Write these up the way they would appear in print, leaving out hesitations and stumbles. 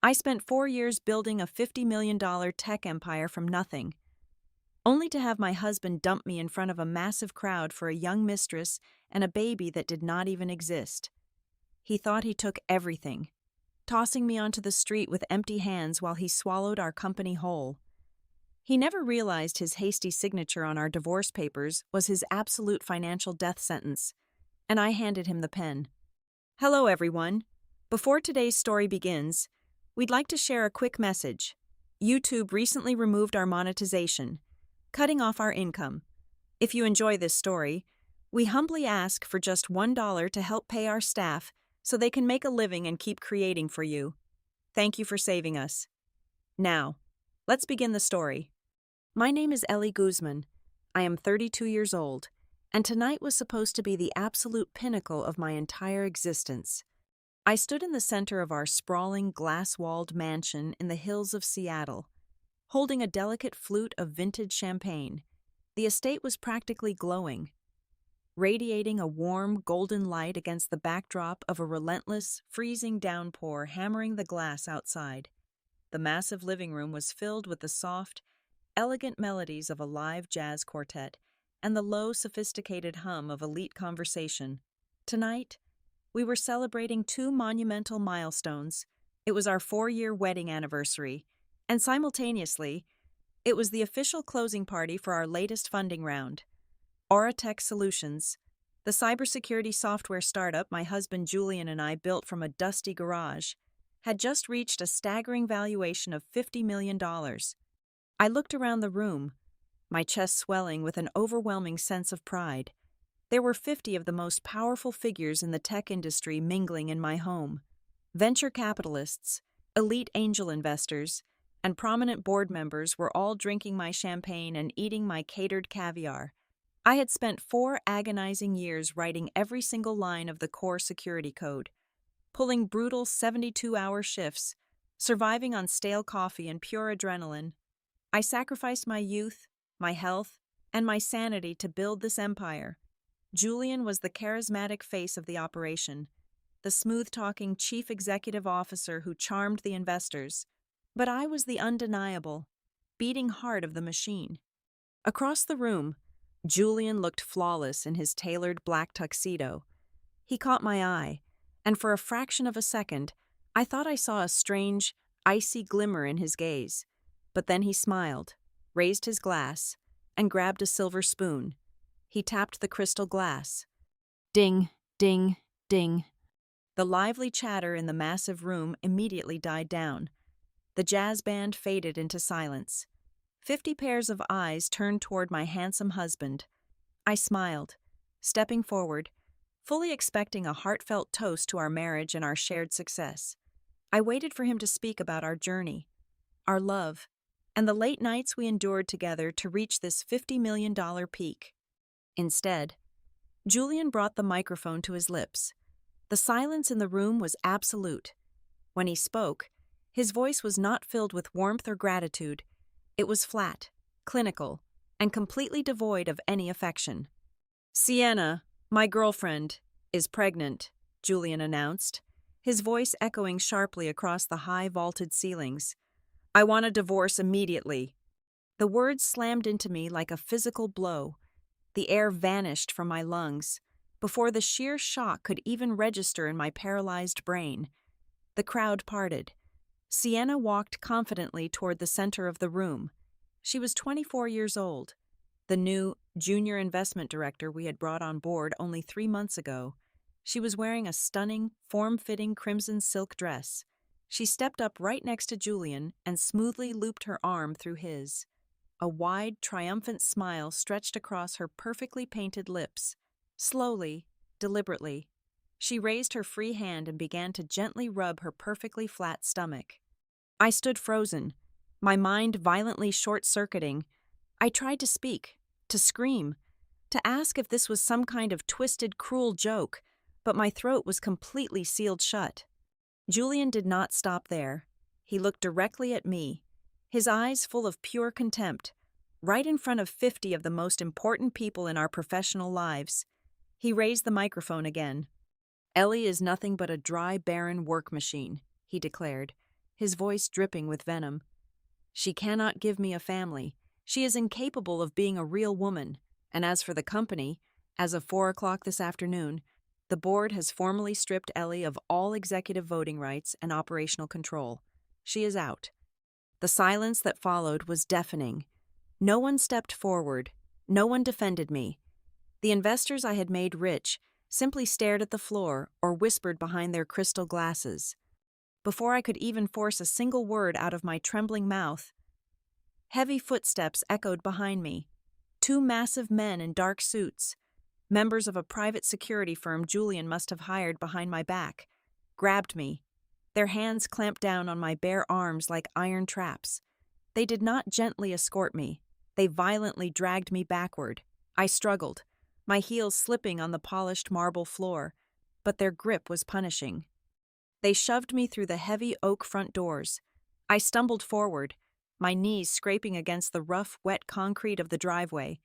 I spent 4 years building a $50 million tech empire from nothing, only to have my husband dump me in front of a massive crowd for a young mistress and a baby that did not even exist. He thought he took everything, tossing me onto the street with empty hands while he swallowed our company whole. He never realized his hasty signature on our divorce papers was his absolute financial death sentence, and I handed him the pen. Hello, everyone. Before today's story begins, we'd like to share a quick message. YouTube recently removed our monetization, cutting off our income. If you enjoy this story, we humbly ask for just $1 to help pay our staff so they can make a living and keep creating for you. Thank you for saving us. Now, let's begin the story. My name is Ellie Guzman. I am 32 years old, and tonight was supposed to be the absolute pinnacle of my entire existence. I stood in the center of our sprawling, glass-walled mansion in the hills of Seattle, holding a delicate flute of vintage champagne. The estate was practically glowing, radiating a warm, golden light against the backdrop of a relentless, freezing downpour hammering the glass outside. The massive living room was filled with the soft, elegant melodies of a live jazz quartet and the low, sophisticated hum of elite conversation. Tonight, we were celebrating two monumental milestones. It was our 4-year wedding anniversary, and simultaneously, it was the official closing party for our latest funding round. Aura Tech Solutions, the cybersecurity software startup my husband Julian and I built from a dusty garage, had just reached a staggering valuation of $50 million. I looked around the room, my chest swelling with an overwhelming sense of pride. There were 50 of the most powerful figures in the tech industry mingling in my home. Venture capitalists, elite angel investors, and prominent board members were all drinking my champagne and eating my catered caviar. I had spent 4 agonizing years writing every single line of the core security code, pulling brutal 72-hour shifts, surviving on stale coffee and pure adrenaline. I sacrificed my youth, my health, and my sanity to build this empire. Julian was the charismatic face of the operation, the smooth-talking chief executive officer who charmed the investors. But I was the undeniable, beating heart of the machine. Across the room, Julian looked flawless in his tailored black tuxedo. He caught my eye, and for a fraction of a second, I thought I saw a strange, icy glimmer in his gaze. But then he smiled, raised his glass, and grabbed a silver spoon. He tapped the crystal glass. Ding, ding, ding. The lively chatter in the massive room immediately died down. The jazz band faded into silence. 50 pairs of eyes turned toward my handsome husband. I smiled, stepping forward, fully expecting a heartfelt toast to our marriage and our shared success. I waited for him to speak about our journey, our love, and the late nights we endured together to reach this $50 million peak. Instead, Julian brought the microphone to his lips. The silence in the room was absolute. When he spoke, his voice was not filled with warmth or gratitude. It was flat, clinical, and completely devoid of any affection. "Sienna, my girlfriend, is pregnant," Julian announced, his voice echoing sharply across the high vaulted ceilings. "I want a divorce immediately." The words slammed into me like a physical blow. The air vanished from my lungs before the sheer shock could even register in my paralyzed brain. The crowd parted. Sienna walked confidently toward the center of the room. She was 24 years old, the new junior investment director we had brought on board only 3 months ago. She was wearing a stunning, form-fitting crimson silk dress. She stepped up right next to Julian and smoothly looped her arm through his. A wide, triumphant smile stretched across her perfectly painted lips. Slowly, deliberately, she raised her free hand and began to gently rub her perfectly flat stomach. I stood frozen, my mind violently short-circuiting. I tried to speak, to scream, to ask if this was some kind of twisted, cruel joke, but my throat was completely sealed shut. Julian did not stop there. He looked directly at me, his eyes full of pure contempt, right in front of 50 of the most important people in our professional lives. He raised the microphone again. "Ellie is nothing but a dry, barren work machine," he declared, his voice dripping with venom. "She cannot give me a family. She is incapable of being a real woman. And as for the company, as of 4 o'clock this afternoon, the board has formally stripped Ellie of all executive voting rights and operational control. She is out." The silence that followed was deafening. No one stepped forward. No one defended me. The investors I had made rich simply stared at the floor or whispered behind their crystal glasses. Before I could even force a single word out of my trembling mouth, heavy footsteps echoed behind me. Two massive men in dark suits, members of a private security firm Julian must have hired behind my back, grabbed me. Their hands clamped down on my bare arms like iron traps. They did not gently escort me. They violently dragged me backward. I struggled, my heels slipping on the polished marble floor, but their grip was punishing. They shoved me through the heavy oak front doors. I stumbled forward, my knees scraping against the rough, wet concrete of the driveway.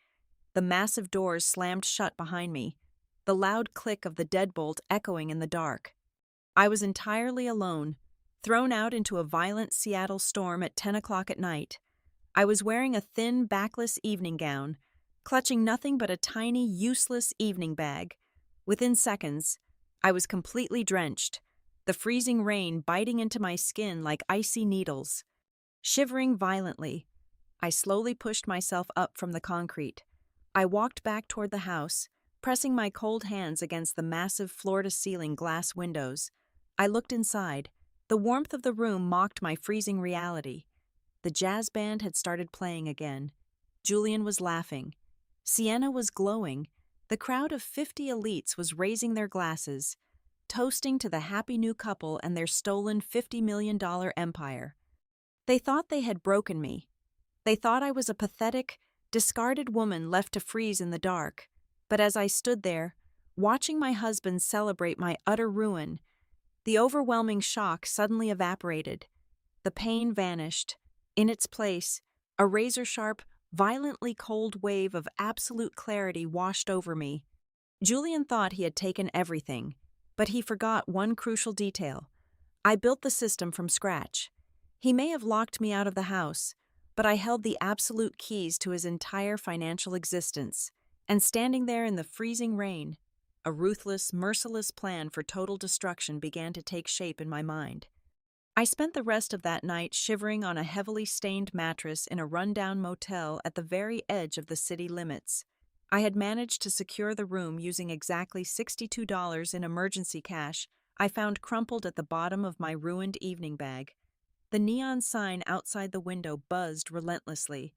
The massive doors slammed shut behind me, the loud click of the deadbolt echoing in the dark. I was entirely alone, thrown out into a violent Seattle storm at 10 o'clock at night. I was wearing a thin, backless evening gown, clutching nothing but a tiny, useless evening bag. Within seconds, I was completely drenched, the freezing rain biting into my skin like icy needles. Shivering violently, I slowly pushed myself up from the concrete. I walked back toward the house, pressing my cold hands against the massive floor-to-ceiling glass windows. I looked inside. The warmth of the room mocked my freezing reality. The jazz band had started playing again. Julian was laughing. Sienna was glowing. The crowd of 50 elites was raising their glasses, toasting to the happy new couple and their stolen $50 million empire. They thought they had broken me. They thought I was a pathetic, discarded woman left to freeze in the dark. But as I stood there, watching my husband celebrate my utter ruin, the overwhelming shock suddenly evaporated. The pain vanished. In its place, a razor-sharp, violently cold wave of absolute clarity washed over me. Julian thought he had taken everything, but he forgot one crucial detail. I built the system from scratch. He may have locked me out of the house, but I held the absolute keys to his entire financial existence. And standing there in the freezing rain, a ruthless, merciless plan for total destruction began to take shape in my mind. I spent the rest of that night shivering on a heavily stained mattress in a rundown motel at the very edge of the city limits. I had managed to secure the room using exactly $62 in emergency cash I found crumpled at the bottom of my ruined evening bag. The neon sign outside the window buzzed relentlessly,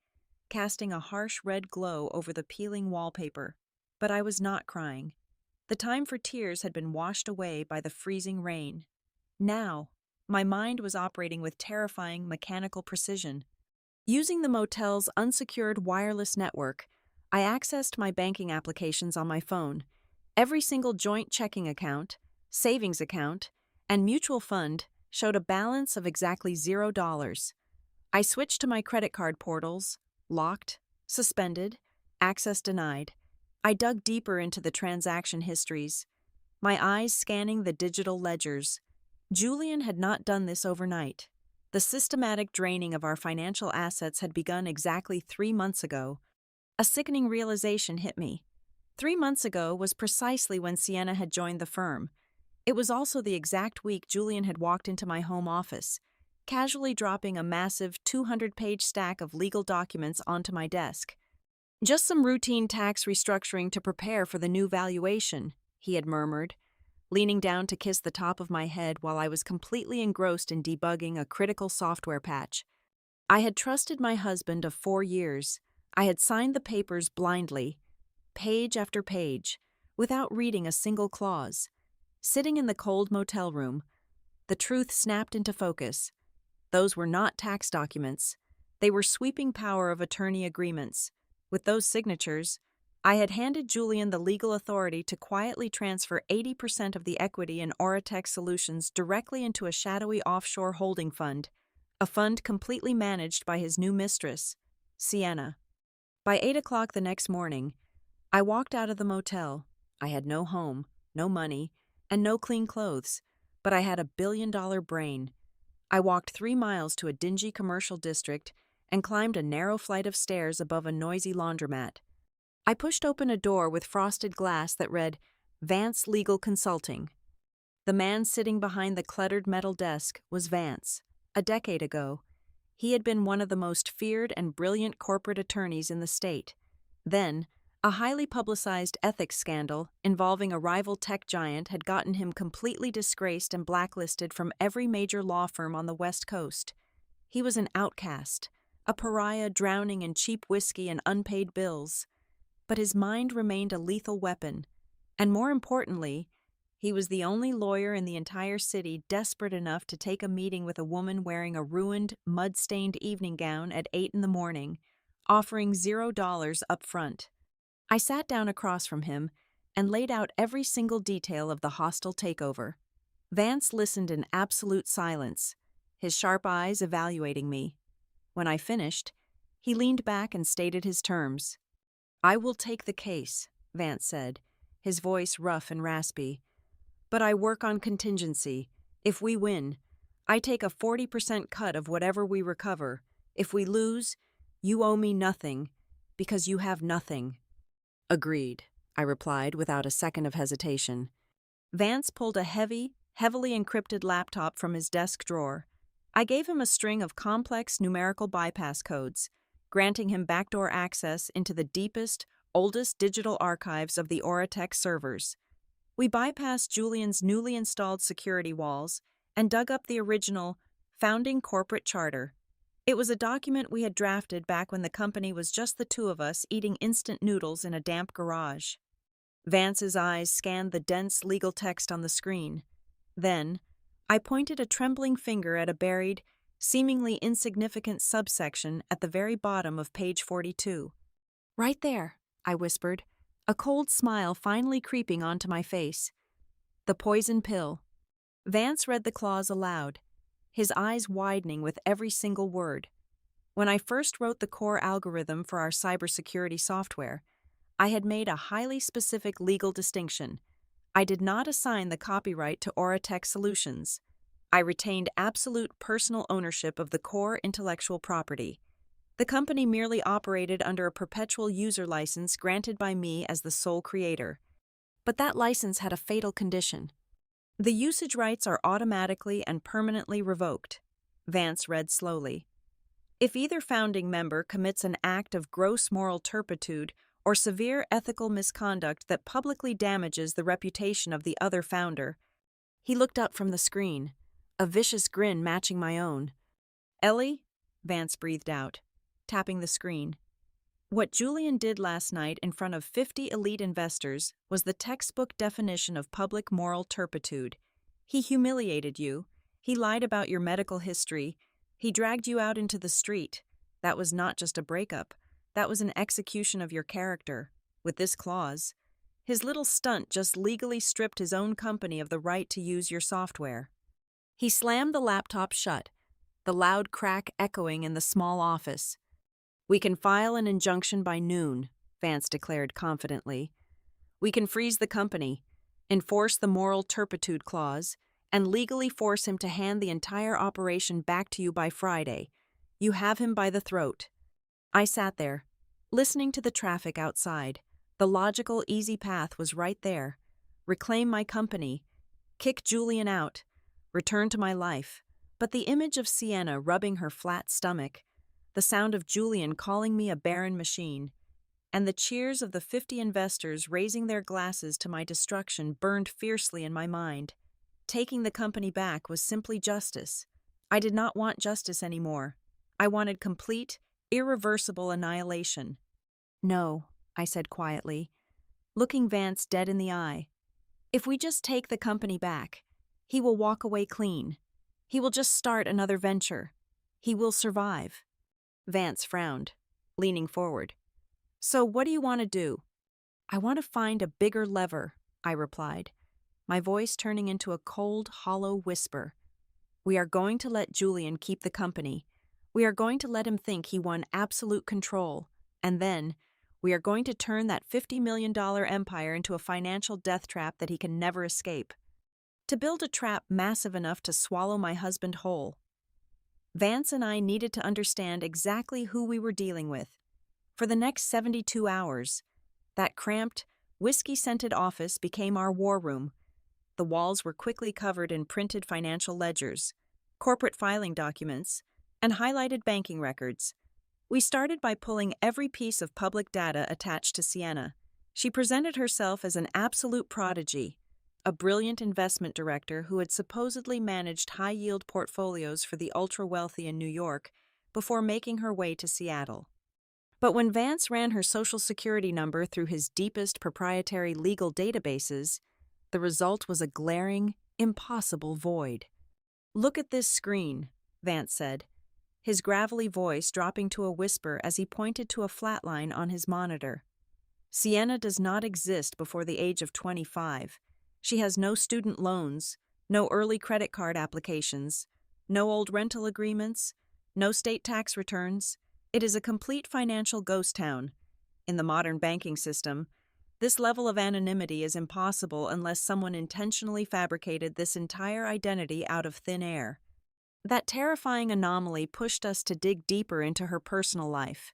casting a harsh red glow over the peeling wallpaper. But I was not crying. The time for tears had been washed away by the freezing rain. Now, my mind was operating with terrifying mechanical precision. Using the motel's unsecured wireless network, I accessed my banking applications on my phone. Every single joint checking account, savings account, and mutual fund showed a balance of exactly $0. I switched to my credit card portals, locked, suspended, access denied. I dug deeper into the transaction histories, my eyes scanning the digital ledgers. Julian had not done this overnight. The systematic draining of our financial assets had begun exactly 3 months ago. A sickening realization hit me. 3 months ago was precisely when Sienna had joined the firm. It was also the exact week Julian had walked into my home office, casually dropping a massive 200-page stack of legal documents onto my desk. "Just some routine tax restructuring to prepare for the new valuation," he had murmured, leaning down to kiss the top of my head while I was completely engrossed in debugging a critical software patch. I had trusted my husband of 4 years. I had signed the papers blindly, page after page, without reading a single clause. Sitting in the cold motel room, the truth snapped into focus. Those were not tax documents. They were sweeping power of attorney agreements. With those signatures, I had handed Julian the legal authority to quietly transfer 80% of the equity in Auratech Solutions directly into a shadowy offshore holding fund, a fund completely managed by his new mistress, Sienna. By 8 o'clock the next morning, I walked out of the motel. I had no home, no money, and no clean clothes, but I had a billion-dollar brain. I walked 3 miles to a dingy commercial district and climbed a narrow flight of stairs above a noisy laundromat. I pushed open a door with frosted glass that read, Vance Legal Consulting. The man sitting behind the cluttered metal desk was Vance. A decade ago, he had been one of the most feared and brilliant corporate attorneys in the state. Then, a highly publicized ethics scandal involving a rival tech giant had gotten him completely disgraced and blacklisted from every major law firm on the West Coast. He was an outcast, a pariah drowning in cheap whiskey and unpaid bills. But his mind remained a lethal weapon, and more importantly, he was the only lawyer in the entire city desperate enough to take a meeting with a woman wearing a ruined, mud-stained evening gown at 8 in the morning, offering $0 up front. I sat down across from him and laid out every single detail of the hostile takeover. Vance listened in absolute silence, his sharp eyes evaluating me. When I finished, he leaned back and stated his terms. "I will take the case," Vance said, his voice rough and raspy. "But I work on contingency. If we win, I take a 40% cut of whatever we recover. If we lose, you owe me nothing, because you have nothing." "Agreed," I replied without a second of hesitation. Vance pulled a heavily encrypted laptop from his desk drawer. I gave him a string of complex numerical bypass codes, granting him backdoor access into the deepest, oldest digital archives of the Oratech servers. We bypassed Julian's newly installed security walls and dug up the original, founding corporate charter. It was a document we had drafted back when the company was just the two of us eating instant noodles in a damp garage. Vance's eyes scanned the dense legal text on the screen. Then, I pointed a trembling finger at a buried, seemingly insignificant subsection at the very bottom of page 42. "Right there," I whispered, a cold smile finally creeping onto my face. "The poison pill." Vance read the clause aloud, his eyes widening with every single word. When I first wrote the core algorithm for our cybersecurity software, I had made a highly specific legal distinction. I did not assign the copyright to Oratech Solutions. I retained absolute personal ownership of the core intellectual property. The company merely operated under a perpetual user license granted by me as the sole creator. But that license had a fatal condition. "The usage rights are automatically and permanently revoked," Vance read slowly. "If either founding member commits an act of gross moral turpitude or severe ethical misconduct that publicly damages the reputation of the other founder." He looked up from the screen, a vicious grin matching my own. "Ellie," Vance breathed out, tapping the screen. "What Julian did last night in front of 50 elite investors was the textbook definition of public moral turpitude. He humiliated you. He lied about your medical history. He dragged you out into the street. That was not just a breakup. That was an execution of your character. With this clause, his little stunt just legally stripped his own company of the right to use your software." He slammed the laptop shut, the loud crack echoing in the small office. "We can file an injunction by noon," Vance declared confidently. "We can freeze the company, enforce the moral turpitude clause, and legally force him to hand the entire operation back to you by Friday. You have him by the throat." I sat there, listening to the traffic outside. The logical, easy path was right there. Reclaim my company, kick Julian out, return to my life. But the image of Sienna rubbing her flat stomach, the sound of Julian calling me a barren machine, and the cheers of the 50 investors raising their glasses to my destruction burned fiercely in my mind. Taking the company back was simply justice. I did not want justice anymore. I wanted complete, irreversible annihilation. "No," I said quietly, looking Vance dead in the eye. "If we just take the company back, he will walk away clean. He will just start another venture. He will survive." Vance frowned, leaning forward. "So what do you want to do?" "I want to find a bigger lever," I replied, my voice turning into a cold, hollow whisper. "We are going to let Julian keep the company. We are going to let him think he won absolute control. And then, we are going to turn that $50 million empire into a financial death trap that he can never escape. To build a trap massive enough to swallow my husband whole." Vance and I needed to understand exactly who we were dealing with. For the next 72 hours, that cramped, whiskey-scented office became our war room. The walls were quickly covered in printed financial ledgers, corporate filing documents, and highlighted banking records. We started by pulling every piece of public data attached to Sienna. She presented herself as an absolute prodigy, a brilliant investment director who had supposedly managed high-yield portfolios for the ultra-wealthy in New York before making her way to Seattle. But when Vance ran her Social Security number through his deepest proprietary legal databases, the result was a glaring, impossible void. "Look at this screen," Vance said, his gravelly voice dropping to a whisper as he pointed to a flat line on his monitor. "Sienna does not exist before the age of 25. She has no student loans, no early credit card applications, no old rental agreements, no state tax returns. It is a complete financial ghost town. In the modern banking system, this level of anonymity is impossible unless someone intentionally fabricated this entire identity out of thin air." That terrifying anomaly pushed us to dig deeper into her personal life.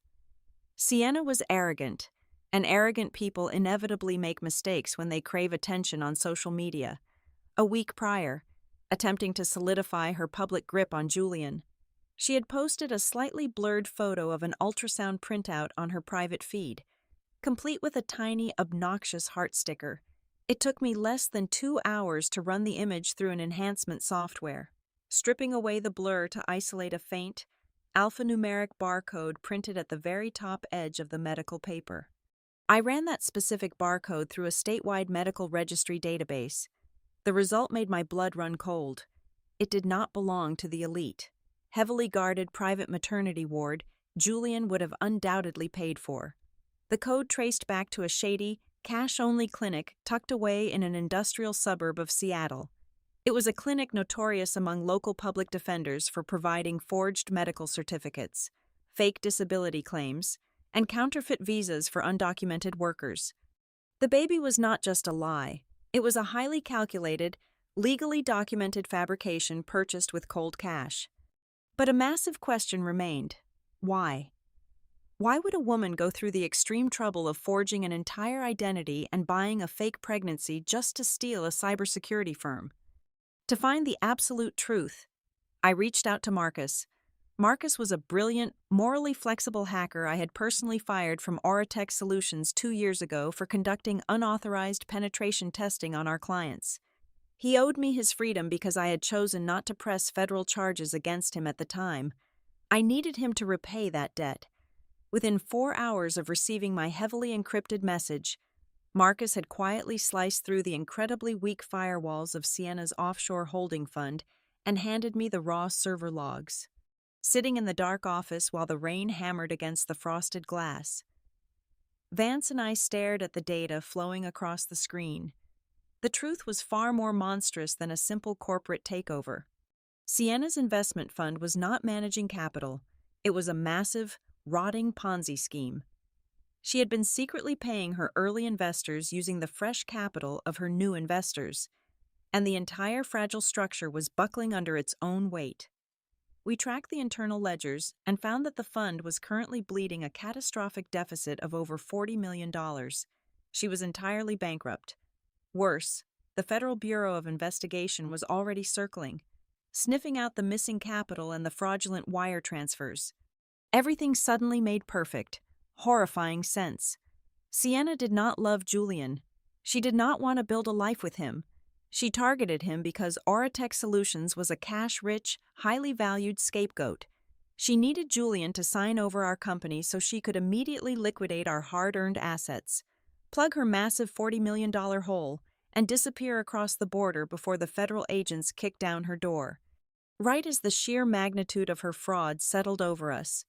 Sienna was arrogant, and arrogant people inevitably make mistakes when they crave attention on social media. A week prior, attempting to solidify her public grip on Julian, she had posted a slightly blurred photo of an ultrasound printout on her private feed, complete with a tiny, obnoxious heart sticker. It took me less than 2 hours to run the image through an enhancement software, stripping away the blur to isolate a faint, alphanumeric barcode printed at the very top edge of the medical paper. I ran that specific barcode through a statewide medical registry database. The result made my blood run cold. It did not belong to the elite, heavily guarded private maternity ward Julian would have undoubtedly paid for. The code traced back to a shady, cash-only clinic tucked away in an industrial suburb of Seattle. It was a clinic notorious among local public defenders for providing forged medical certificates, fake disability claims, and counterfeit visas for undocumented workers. The baby was not just a lie. It was a highly calculated, legally documented fabrication purchased with cold cash. But a massive question remained. Why? Why would a woman go through the extreme trouble of forging an entire identity and buying a fake pregnancy just to steal a cybersecurity firm? To find the absolute truth, I reached out to Marcus. Marcus was a brilliant, morally flexible hacker I had personally fired from Auratech Solutions 2 years ago for conducting unauthorized penetration testing on our clients. He owed me his freedom because I had chosen not to press federal charges against him at the time. I needed him to repay that debt. Within 4 hours of receiving my heavily encrypted message, Marcus had quietly sliced through the incredibly weak firewalls of Sienna's offshore holding fund and handed me the raw server logs. Sitting in the dark office while the rain hammered against the frosted glass, Vance and I stared at the data flowing across the screen. The truth was far more monstrous than a simple corporate takeover. Sienna's investment fund was not managing capital. It was a massive, rotting Ponzi scheme. She had been secretly paying her early investors using the fresh capital of her new investors, and the entire fragile structure was buckling under its own weight. We tracked the internal ledgers and found that the fund was currently bleeding a catastrophic deficit of over $40 million. She was entirely bankrupt. Worse, the Federal Bureau of Investigation was already circling, sniffing out the missing capital and the fraudulent wire transfers. Everything suddenly made perfect, horrifying sense. Sienna did not love Julian. She did not want to build a life with him. She targeted him because Auratech Solutions was a cash-rich, highly valued scapegoat. She needed Julian to sign over our company so she could immediately liquidate our hard-earned assets, plug her massive $40 million hole, and disappear across the border before the federal agents kicked down her door. Right as the sheer magnitude of her fraud settled over us,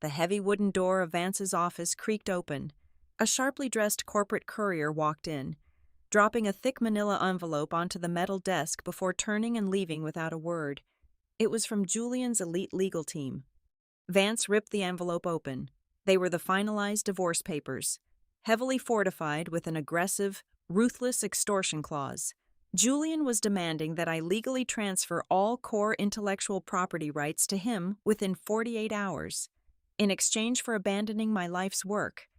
the heavy wooden door of Vance's office creaked open. A sharply dressed corporate courier walked in, dropping a thick manila envelope onto the metal desk before turning and leaving without a word. It was from Julian's elite legal team. Vance ripped the envelope open. They were the finalized divorce papers, heavily fortified with an aggressive, ruthless extortion clause. Julian was demanding that I legally transfer all core intellectual property rights to him within 48 hours, in exchange for abandoning my life's work.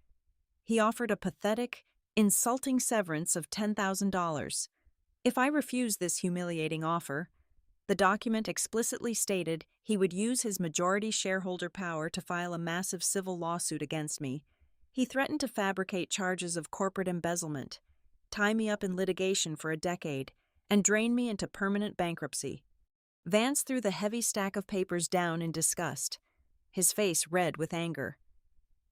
He offered a pathetic, insulting severance of $10,000. If I refused this humiliating offer, the document explicitly stated he would use his majority shareholder power to file a massive civil lawsuit against me. He threatened to fabricate charges of corporate embezzlement, tie me up in litigation for a decade, and drain me into permanent bankruptcy. Vance threw the heavy stack of papers down in disgust, his face red with anger.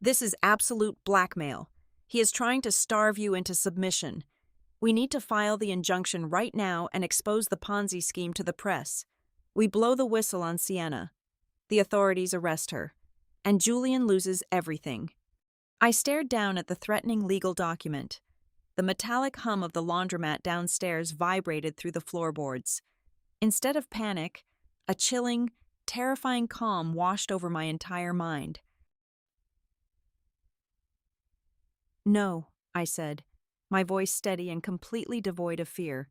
"This is absolute blackmail. He is trying to starve you into submission. We need to file the injunction right now and expose the Ponzi scheme to the press. We blow the whistle on Sienna. The authorities arrest her, and Julian loses everything." I stared down at the threatening legal document. The metallic hum of the laundromat downstairs vibrated through the floorboards. Instead of panic, a chilling, terrifying calm washed over my entire mind. "No," I said, my voice steady and completely devoid of fear.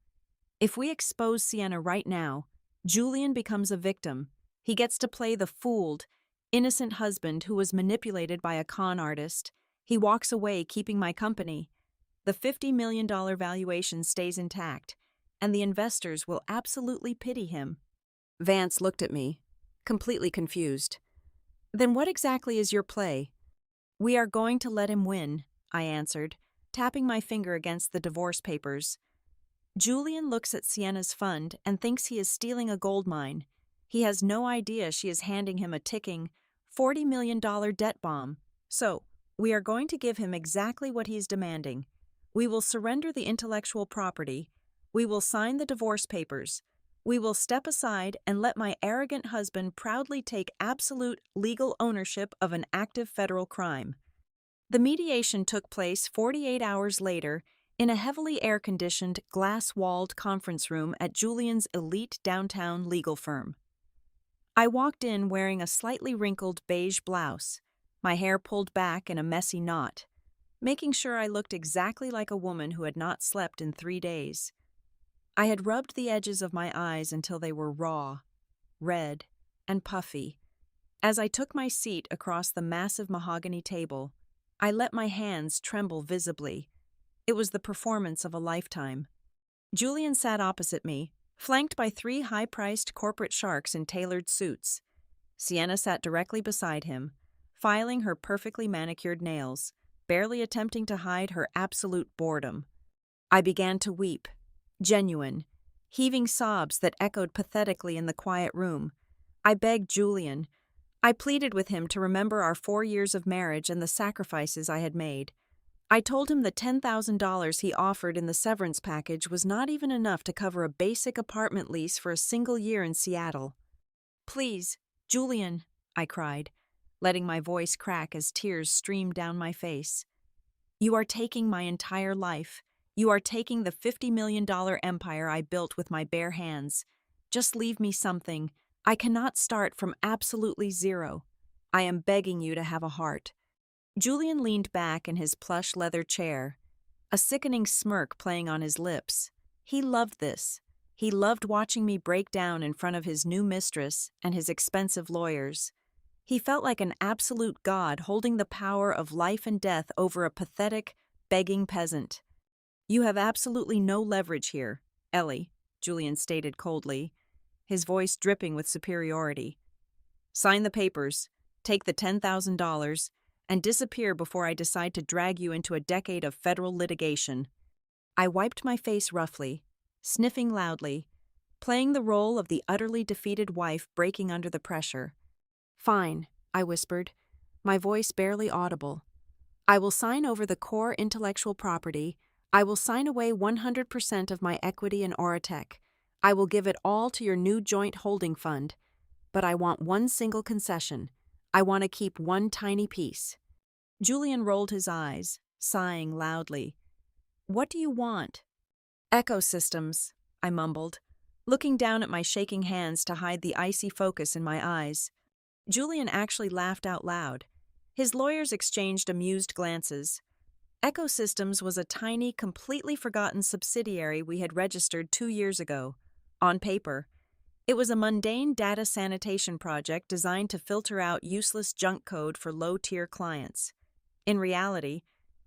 "If we expose Sienna right now, Julian becomes a victim. He gets to play the fooled, innocent husband who was manipulated by a con artist. He walks away keeping my company. The $50 million valuation stays intact, and the investors will absolutely pity him." Vance looked at me, completely confused. "Then what exactly is your play?" "We are going to let him win," I answered, tapping my finger against the divorce papers. "Julian looks at Sienna's fund and thinks he is stealing a gold mine. He has no idea she is handing him a ticking $40 million debt bomb. So, we are going to give him exactly what he's demanding. We will surrender the intellectual property. We will sign the divorce papers. We will step aside and let my arrogant husband proudly take absolute legal ownership of an active federal crime." The mediation took place 48 hours later in a heavily air-conditioned, glass-walled conference room at Julian's elite downtown legal firm. I walked in wearing a slightly wrinkled beige blouse, my hair pulled back in a messy knot, making sure I looked exactly like a woman who had not slept in 3 days. I had rubbed the edges of my eyes until they were raw, red, and puffy. As I took my seat across the massive mahogany table, I let my hands tremble visibly. It was the performance of a lifetime. Julian sat opposite me, flanked by 3 high-priced corporate sharks in tailored suits. Sienna sat directly beside him, filing her perfectly manicured nails, barely attempting to hide her absolute boredom. I began to weep, genuine, heaving sobs that echoed pathetically in the quiet room. I begged Julian. I pleaded with him to remember our 4 years of marriage and the sacrifices I had made. I told him the $10,000 he offered in the severance package was not even enough to cover a basic apartment lease for a single year in Seattle. "Please, Julian," I cried, letting my voice crack as tears streamed down my face. "You are taking my entire life. You are taking the $50 million empire I built with my bare hands. Just leave me something. I cannot start from absolutely zero. I am begging you to have a heart." Julian leaned back in his plush leather chair, a sickening smirk playing on his lips. He loved this. He loved watching me break down in front of his new mistress and his expensive lawyers. He felt like an absolute god holding the power of life and death over a pathetic, begging peasant. "You have absolutely no leverage here, Ellie," Julian stated coldly, his voice dripping with superiority. "Sign the papers, take the $10,000, and disappear before I decide to drag you into a decade of federal litigation." I wiped my face roughly, sniffing loudly, playing the role of the utterly defeated wife breaking under the pressure. "Fine," I whispered, my voice barely audible. "I will sign over the core intellectual property. I will sign away 100% of my equity in Oratech. I will give it all to your new joint holding fund. But I want one single concession. I want to keep one tiny piece." Julian rolled his eyes, sighing loudly. "What do you want?" "Ecosystems," I mumbled, looking down at my shaking hands to hide the icy focus in my eyes. Julian actually laughed out loud. His lawyers exchanged amused glances. Ecosystems was a tiny, completely forgotten subsidiary we had registered 2 years ago. On paper, it was a mundane data sanitation project designed to filter out useless junk code for low-tier clients. In reality,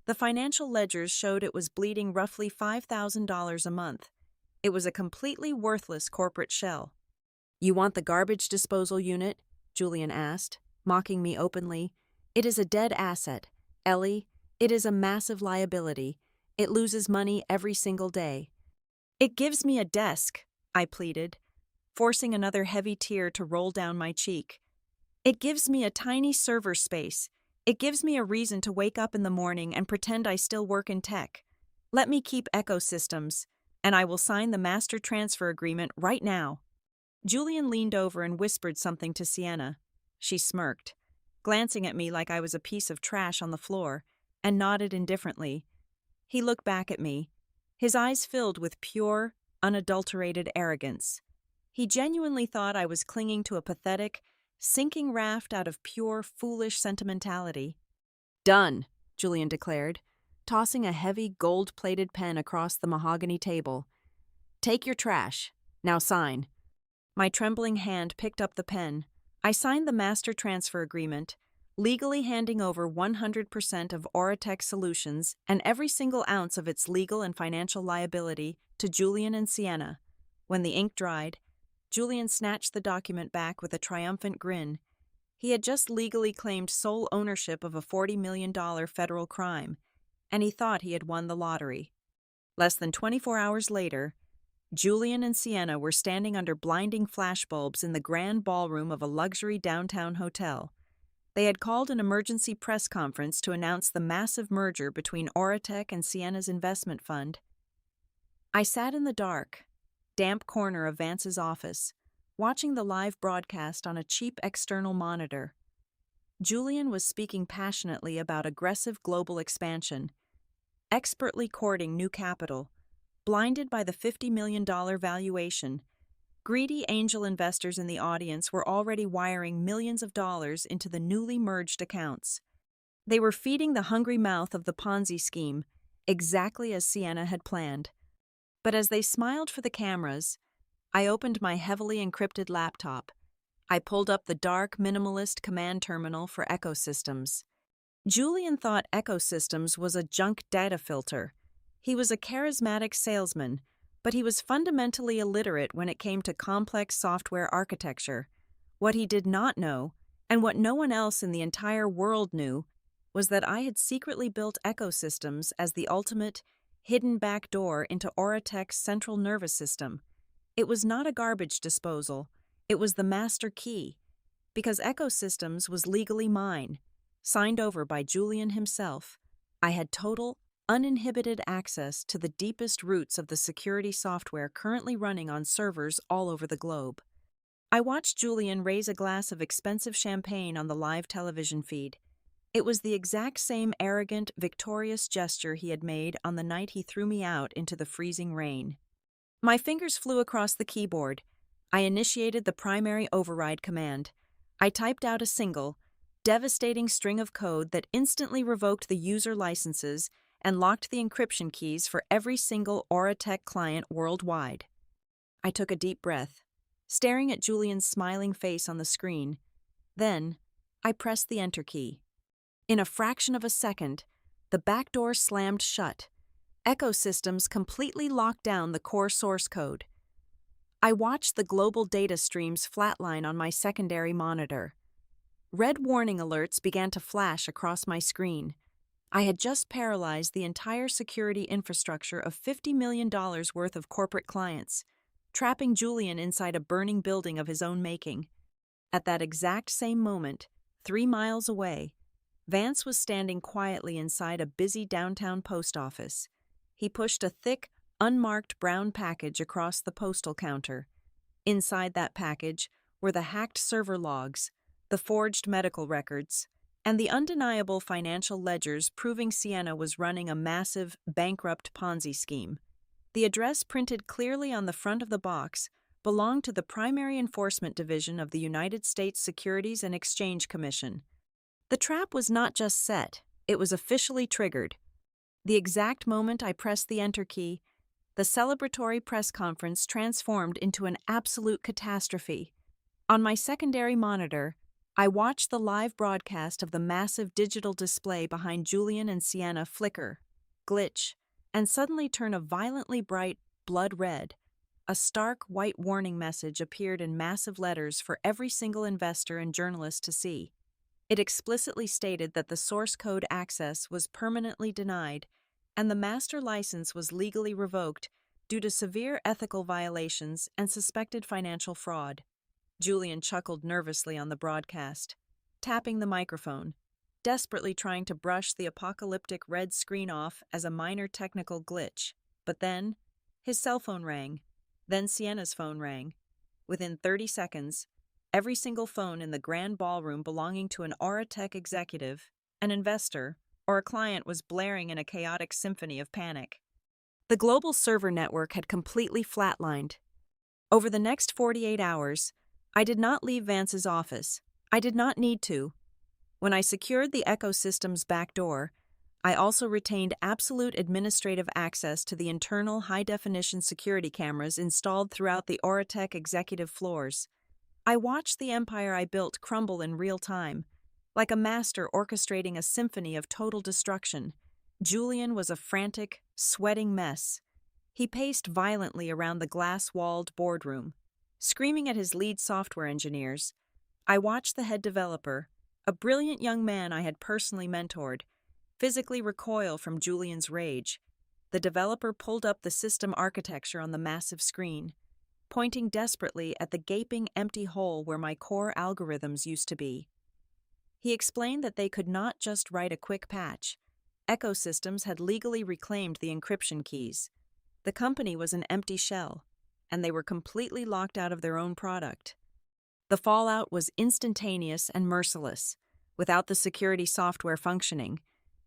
the financial ledgers showed it was bleeding roughly $5,000 a month. It was a completely worthless corporate shell. "You want the garbage disposal unit?" Julian asked, mocking me openly. "It is a dead asset, Ellie. It is a massive liability. It loses money every single day." "It gives me a desk," I pleaded, forcing another heavy tear to roll down my cheek. "It gives me a tiny server space. It gives me a reason to wake up in the morning and pretend I still work in tech. Let me keep Ecosystems, and I will sign the master transfer agreement right now." Julian leaned over and whispered something to Sienna. She smirked, glancing at me like I was a piece of trash on the floor, and nodded indifferently. He looked back at me, his eyes filled with pure, unadulterated arrogance. He genuinely thought I was clinging to a pathetic, sinking raft out of pure, foolish sentimentality. "Done," Julian declared, tossing a heavy, gold-plated pen across the mahogany table. "Take your trash. Now sign." My trembling hand picked up the pen. I signed the master transfer agreement, legally handing over 100% of Auratech Solutions and every single ounce of its legal and financial liability to Julian and Sienna. When the ink dried, Julian snatched the document back with a triumphant grin. He had just legally claimed sole ownership of a $40 million federal crime, and he thought he had won the lottery. Less than 24 hours later, Julian and Sienna were standing under blinding flashbulbs in the grand ballroom of a luxury downtown hotel. They had called an emergency press conference to announce the massive merger between Auratech and Sienna's investment fund. I sat in the dark, damp corner of Vance's office, watching the live broadcast on a cheap external monitor. Julian was speaking passionately about aggressive global expansion, expertly courting new capital. Blinded by the $50 million valuation, greedy angel investors in the audience were already wiring millions of dollars into the newly merged accounts. They were feeding the hungry mouth of the Ponzi scheme, exactly as Sienna had planned. But as they smiled for the cameras, I opened my heavily encrypted laptop. I pulled up the dark, minimalist command terminal for Ecosystems. Julian thought Ecosystems was a junk data filter. He was a charismatic salesman, but he was fundamentally illiterate when it came to complex software architecture. What he did not know, and what no one else in the entire world knew, was that I had secretly built Ecosystems as the ultimate, hidden backdoor into Auratech's central nervous system. It was not a garbage disposal. It was the master key, because Ecosystems was legally mine, signed over by Julian himself. I had total, uninhibited access to the deepest roots of the security software currently running on servers all over the globe. I watched Julian raise a glass of expensive champagne on the live television feed. It was the exact same arrogant, victorious gesture he had made on the night he threw me out into the freezing rain. My fingers flew across the keyboard. I initiated the primary override command. I typed out a single, devastating string of code that instantly revoked the user licenses and locked the encryption keys for every single Auratech client worldwide. I took a deep breath, staring at Julian's smiling face on the screen. Then, I pressed the enter key. In a fraction of a second, the back door slammed shut. Ecosystems completely locked down the core source code. I watched the global data streams flatline on my secondary monitor. Red warning alerts began to flash across my screen. I had just paralyzed the entire security infrastructure of $50 million worth of corporate clients, trapping Julian inside a burning building of his own making. At that exact same moment, 3 miles away, Vance was standing quietly inside a busy downtown post office. He pushed a thick, unmarked brown package across the postal counter. Inside that package were the hacked server logs, the forged medical records, and the undeniable financial ledgers proving Sienna was running a massive, bankrupt Ponzi scheme. The address printed clearly on the front of the box belonged to the Primary Enforcement Division of the United States Securities and Exchange Commission. The trap was not just set, it was officially triggered. The exact moment I pressed the enter key, the celebratory press conference transformed into an absolute catastrophe. On my secondary monitor, I watched the live broadcast of the massive digital display behind Julian and Sienna flicker, glitch, and suddenly turn a violently bright blood red. A stark white warning message appeared in massive letters for every single investor and journalist to see. It explicitly stated that the source code access was permanently denied and the master license was legally revoked due to severe ethical violations and suspected financial fraud. Julian chuckled nervously on the broadcast, tapping the microphone, desperately trying to brush the apocalyptic red screen off as a minor technical glitch. But then, his cell phone rang. Then Sienna's phone rang. Within 30 seconds, every single phone in the grand ballroom belonging to an Auratech executive, an investor, or a client was blaring in a chaotic symphony of panic. The global server network had completely flatlined. Over the next 48 hours, I did not leave Vance's office. I did not need to. When I secured the ecosystem's back door, I also retained absolute administrative access to the internal high-definition security cameras installed throughout the Auratech executive floors. I watched the empire I built crumble in real time, like a master orchestrating a symphony of total destruction. Julian was a frantic, sweating mess. He paced violently around the glass-walled boardroom, screaming at his lead software engineers. I watched the head developer, a brilliant young man I had personally mentored, physically recoil from Julian's rage. The developer pulled up the system architecture on the massive screen, pointing desperately at the gaping empty hole where my core algorithms used to be. He explained that they could not just write a quick patch. Ecosystems had legally reclaimed the encryption keys. The company was an empty shell, and they were completely locked out of their own product. The fallout was instantaneous and merciless. Without the security software functioning,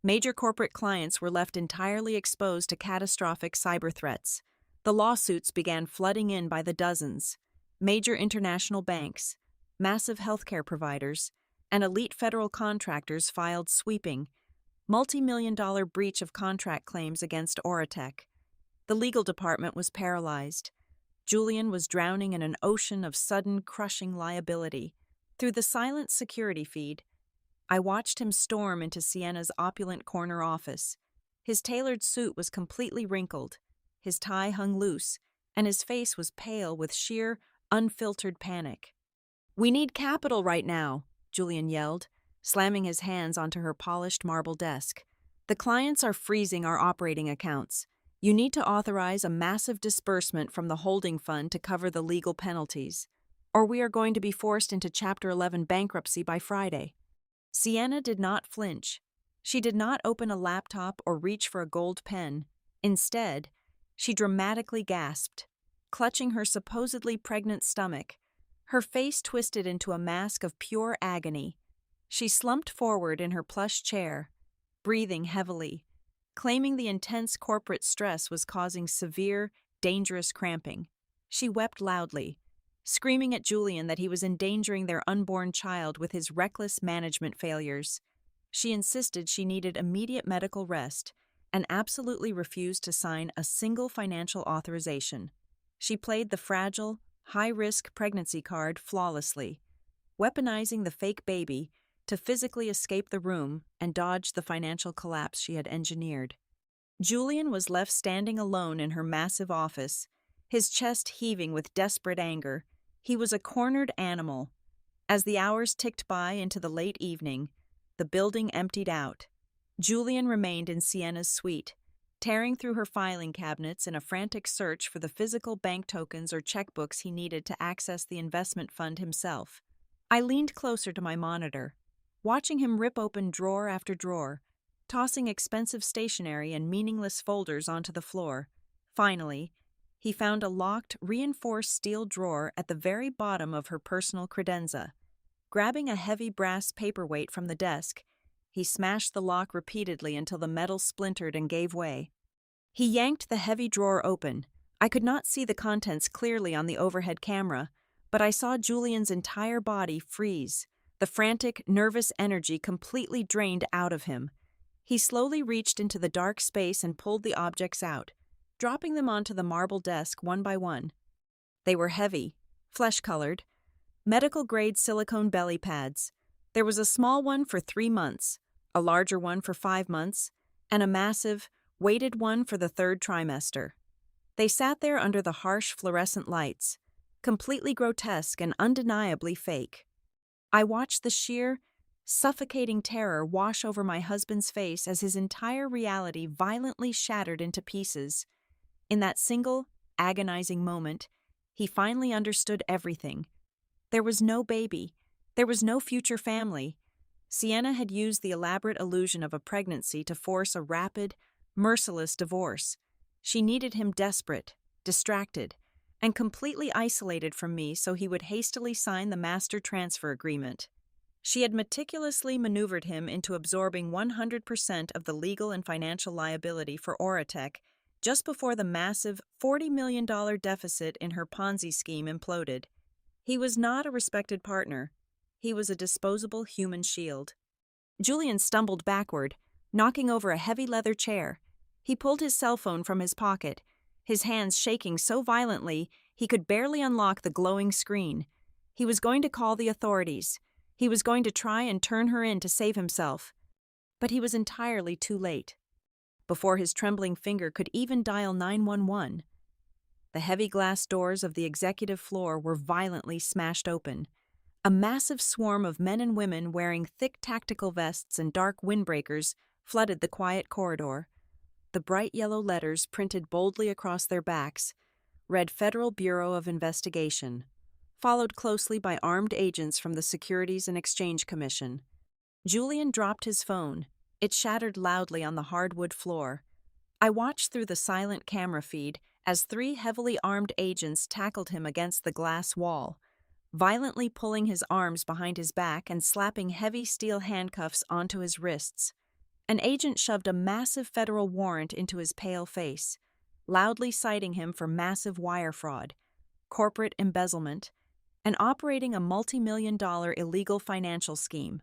major corporate clients were left entirely exposed to catastrophic cyber threats. The lawsuits began flooding in by the dozens. Major international banks, massive healthcare providers, and elite federal contractors filed sweeping, multi-million-dollar breach of contract claims against Auratech. The legal department was paralyzed. Julian was drowning in an ocean of sudden, crushing liability. Through the silent security feed, I watched him storm into Sienna's opulent corner office. His tailored suit was completely wrinkled, his tie hung loose, and his face was pale with sheer, unfiltered panic. "We need capital right now," Julian yelled, slamming his hands onto her polished marble desk. "The clients are freezing our operating accounts. You need to authorize a massive disbursement from the holding fund to cover the legal penalties, or we are going to be forced into Chapter 11 bankruptcy by Friday." Sienna did not flinch. She did not open a laptop or reach for a gold pen. Instead, she dramatically gasped, clutching her supposedly pregnant stomach. Her face twisted into a mask of pure agony. She slumped forward in her plush chair, breathing heavily, claiming the intense corporate stress was causing severe, dangerous cramping. She wept loudly, screaming at Julian that he was endangering their unborn child with his reckless management failures. She insisted she needed immediate medical rest and absolutely refused to sign a single financial authorization. She played the fragile, high-risk pregnancy card flawlessly, weaponizing the fake baby to physically escape the room and dodge the financial collapse she had engineered. Julian was left standing alone in her massive office, his chest heaving with desperate anger. He was a cornered animal. As the hours ticked by into the late evening, the building emptied out. Julian remained in Sienna's suite, tearing through her filing cabinets in a frantic search for the physical bank tokens or checkbooks he needed to access the investment fund himself. I leaned closer to my monitor, watching him rip open drawer after drawer, tossing expensive stationery and meaningless folders onto the floor. Finally, he found a locked, reinforced steel drawer at the very bottom of her personal credenza. Grabbing a heavy brass paperweight from the desk, he smashed the lock repeatedly until the metal splintered and gave way. He yanked the heavy drawer open. I could not see the contents clearly on the overhead camera, but I saw Julian's entire body freeze, the frantic, nervous energy completely drained out of him. He slowly reached into the dark space and pulled the objects out, dropping them onto the marble desk one by one. They were heavy, flesh-colored, medical-grade silicone belly pads. There was a small one for 3 months, a larger one for 5 months, and a massive, weighted one for the 3rd trimester. They sat there under the harsh fluorescent lights, completely grotesque and undeniably fake. I watched the sheer, suffocating terror wash over my husband's face as his entire reality violently shattered into pieces. In that single, agonizing moment, he finally understood everything. There was no baby. There was no future family. Sienna had used the elaborate illusion of a pregnancy to force a rapid, merciless divorce. She needed him desperate, distracted, and completely isolated from me so he would hastily sign the master transfer agreement. She had meticulously maneuvered him into absorbing 100% of the legal and financial liability for Oratech just before the massive $40 million deficit in her Ponzi scheme imploded. He was not a respected partner. He was a disposable human shield. Julian stumbled backward, knocking over a heavy leather chair. He pulled his cell phone from his pocket, his hands shaking so violently he could barely unlock the glowing screen. He was going to call the authorities. He was going to try and turn her in to save himself. But he was entirely too late. Before his trembling finger could even dial 911, the heavy glass doors of the executive floor were violently smashed open. A massive swarm of men and women wearing thick tactical vests and dark windbreakers flooded the quiet corridor. The bright yellow letters printed boldly across their backs read Federal Bureau of Investigation, followed closely by armed agents from the Securities and Exchange Commission. Julian dropped his phone. It shattered loudly on the hardwood floor. I watched through the silent camera feed as 3 heavily armed agents tackled him against the glass wall, violently pulling his arms behind his back and slapping heavy steel handcuffs onto his wrists. An agent shoved a massive federal warrant into his pale face, loudly citing him for massive wire fraud, corporate embezzlement, and operating a multi-million-dollar illegal financial scheme.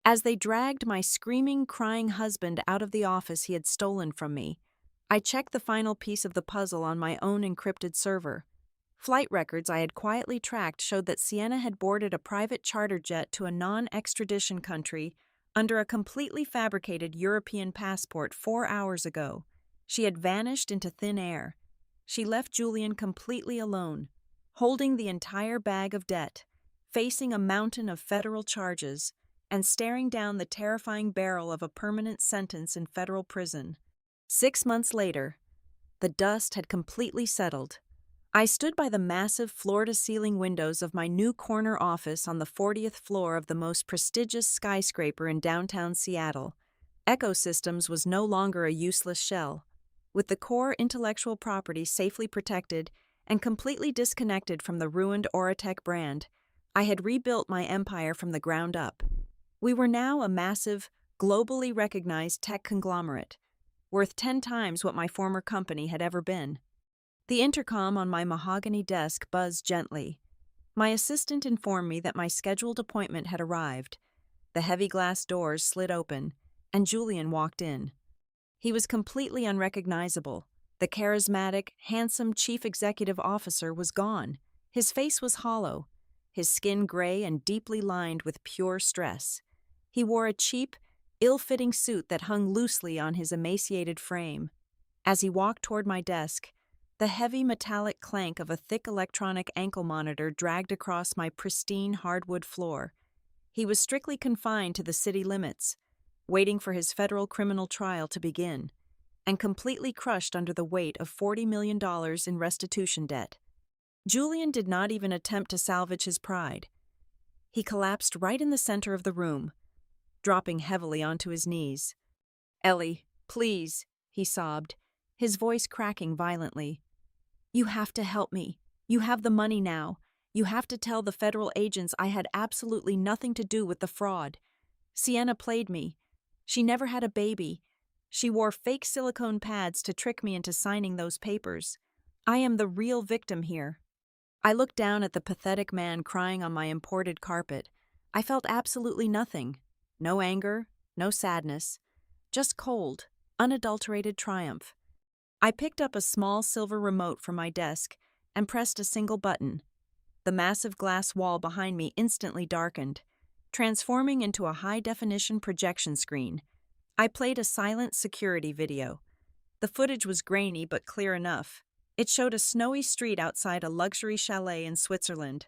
As they dragged my screaming, crying husband out of the office he had stolen from me, I checked the final piece of the puzzle on my own encrypted server. Flight records I had quietly tracked showed that Sienna had boarded a private charter jet to a non-extradition country under a completely fabricated European passport 4 hours ago. She had vanished into thin air. She left Julian completely alone, holding the entire bag of debt, facing a mountain of federal charges, and staring down the terrifying barrel of a permanent sentence in federal prison. 6 months later, the dust had completely settled. I stood by the massive floor-to-ceiling windows of my new corner office on the 40th floor of the most prestigious skyscraper in downtown Seattle. Ecosystems was no longer a useless shell. With the core intellectual property safely protected and completely disconnected from the ruined Oratech brand, I had rebuilt my empire from the ground up. We were now a massive, globally recognized tech conglomerate, worth 10 times what my former company had ever been. The intercom on my mahogany desk buzzed gently. My assistant informed me that my scheduled appointment had arrived. The heavy glass doors slid open, and Julian walked in. He was completely unrecognizable. The charismatic, handsome chief executive officer was gone. His face was hollow, his skin gray and deeply lined with pure stress. He wore a cheap, ill-fitting suit that hung loosely on his emaciated frame. As he walked toward my desk, the heavy metallic clank of a thick electronic ankle monitor dragged across my pristine hardwood floor. He was strictly confined to the city limits, waiting for his federal criminal trial to begin, and completely crushed under the weight of $40 million in restitution debt. Julian did not even attempt to salvage his pride. He collapsed right in the center of the room, dropping heavily onto his knees. "Ellie, please," he sobbed, his voice cracking violently. "You have to help me. You have the money now. You have to tell the federal agents I had absolutely nothing to do with the fraud. Sienna played me. She never had a baby. She wore fake silicone pads to trick me into signing those papers. I am the real victim here." I looked down at the pathetic man crying on my imported carpet. I felt absolutely nothing. No anger, no sadness, Just cold, unadulterated triumph. I picked up a small silver remote from my desk and pressed a single button. The massive glass wall behind me instantly darkened, transforming into a high-definition projection screen. I played a silent security video. The footage was grainy but clear enough. It showed a snowy street outside a luxury chalet in Switzerland.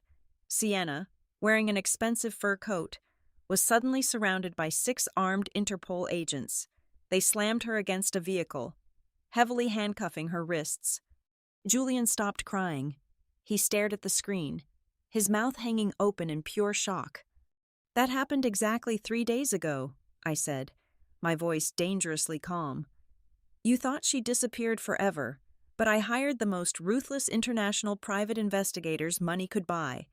Sienna, wearing an expensive fur coat, was suddenly surrounded by 6 armed Interpol agents. They slammed her against a vehicle, heavily handcuffing her wrists. Julian stopped crying. He stared at the screen, his mouth hanging open in pure shock. "That happened exactly 3 days ago," I said, my voice dangerously calm. "You thought she disappeared forever, but I hired the most ruthless international private investigators money could buy.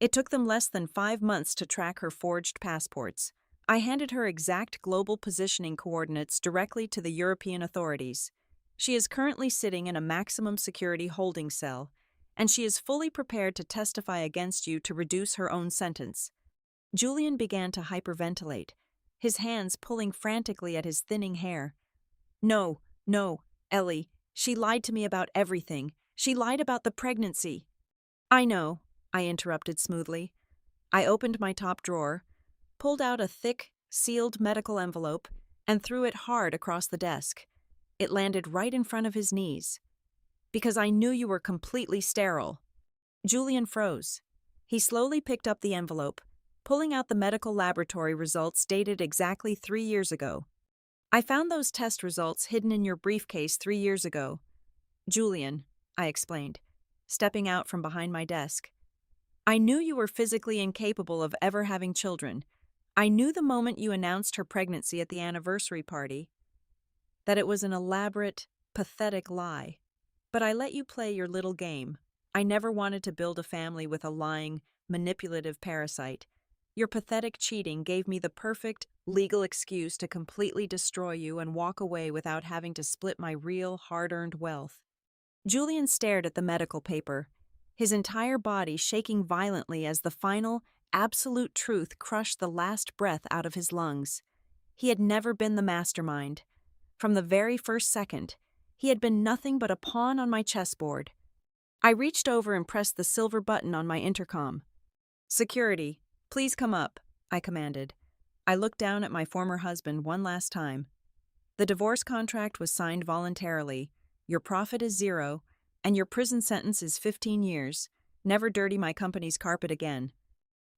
It took them less than 5 months to track her forged passports. I handed her exact global positioning coordinates directly to the European authorities. She is currently sitting in a maximum security holding cell, and she is fully prepared to testify against you to reduce her own sentence." Julian began to hyperventilate, his hands pulling frantically at his thinning hair. No, Ellie, she lied to me about everything. She lied about the pregnancy." "I know," I interrupted smoothly. I opened my top drawer, pulled out a thick, sealed medical envelope, and threw it hard across the desk. It landed right in front of his knees. "Because I knew you were completely sterile." Julian froze. He slowly picked up the envelope, pulling out the medical laboratory results dated exactly 3 years ago. "I found those test results hidden in your briefcase 3 years ago." "Julian," I explained, stepping out from behind my desk, "I knew you were physically incapable of ever having children. I knew the moment you announced her pregnancy at the anniversary party that it was an elaborate, pathetic lie. But I let you play your little game. I never wanted to build a family with a lying, manipulative parasite. Your pathetic cheating gave me the perfect, legal excuse to completely destroy you and walk away without having to split my real, hard-earned wealth." Julian stared at the medical paper, his entire body shaking violently as the final, absolute truth crushed the last breath out of his lungs. He had never been the mastermind. From the very first second, he had been nothing but a pawn on my chessboard. I reached over and pressed the silver button on my intercom. "Security, please come up," I commanded. I looked down at my former husband one last time. "The divorce contract was signed voluntarily. Your profit is 0, and your prison sentence is 15 years. Never dirty my company's carpet again."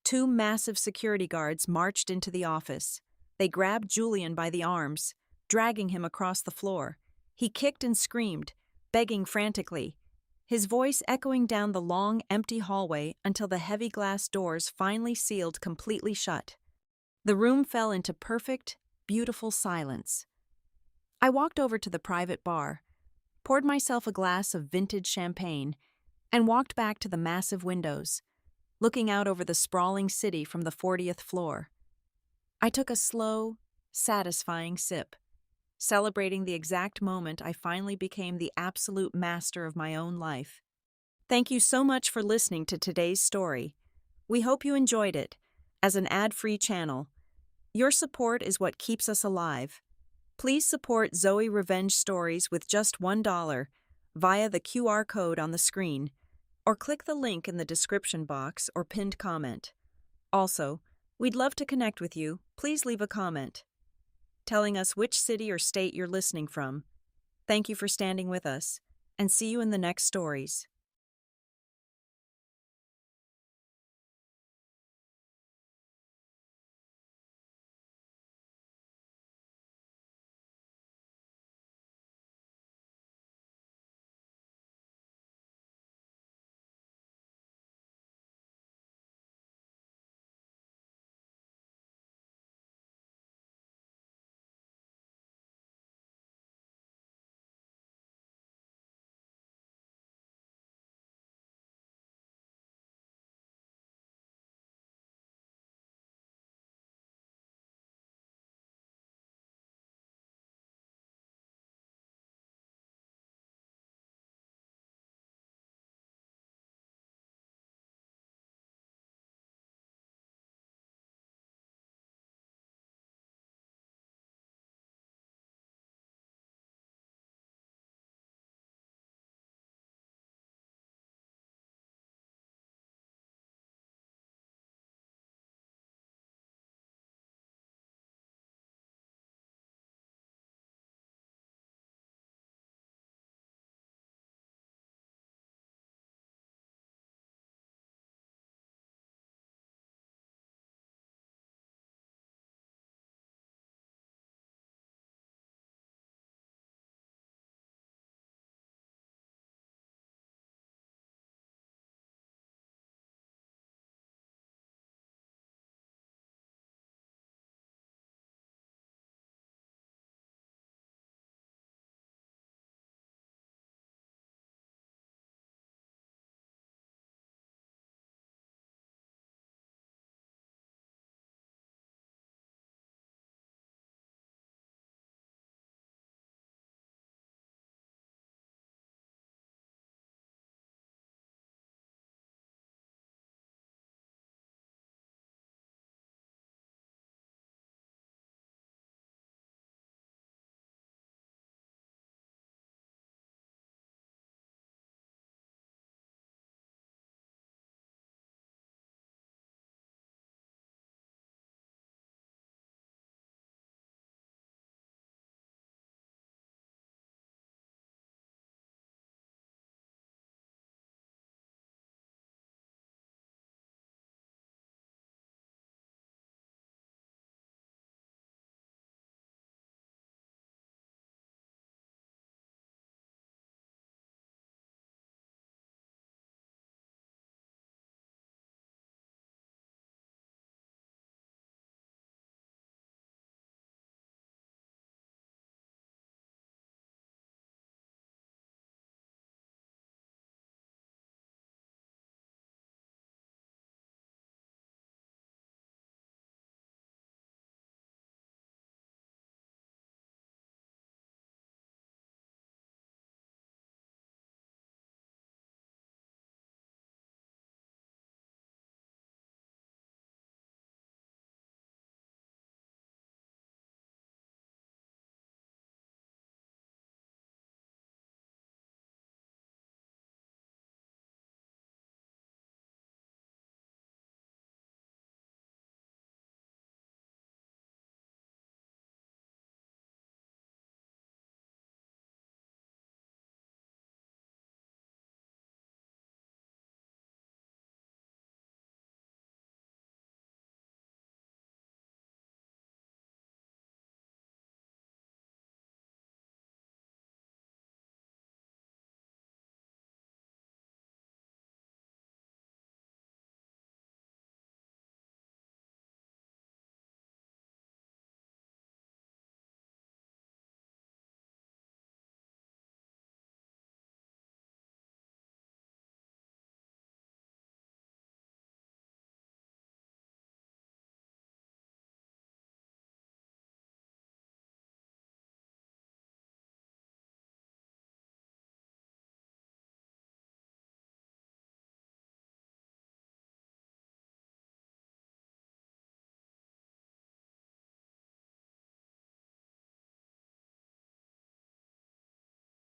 2 massive security guards marched into the office. They grabbed Julian by the arms, dragging him across the floor. He kicked and screamed, begging frantically, his voice echoing down the long, empty hallway until the heavy glass doors finally sealed completely shut. The room fell into perfect, beautiful silence. I walked over to the private bar, poured myself a glass of vintage champagne, and walked back to the massive windows, looking out over the sprawling city from the 40th floor. I took a slow, satisfying sip, celebrating the exact moment I finally became the absolute master of my own life. Thank you so much for listening to today's story. We hope you enjoyed it. As an ad-free channel, your support is what keeps us alive. Please support Zoe Revenge Stories with just $1 via the QR code on the screen, or click the link in the description box or pinned comment. Also, we'd love to connect with you. Please leave a comment telling us which city or state you're listening from. Thank you for standing with us, and see you in the next stories.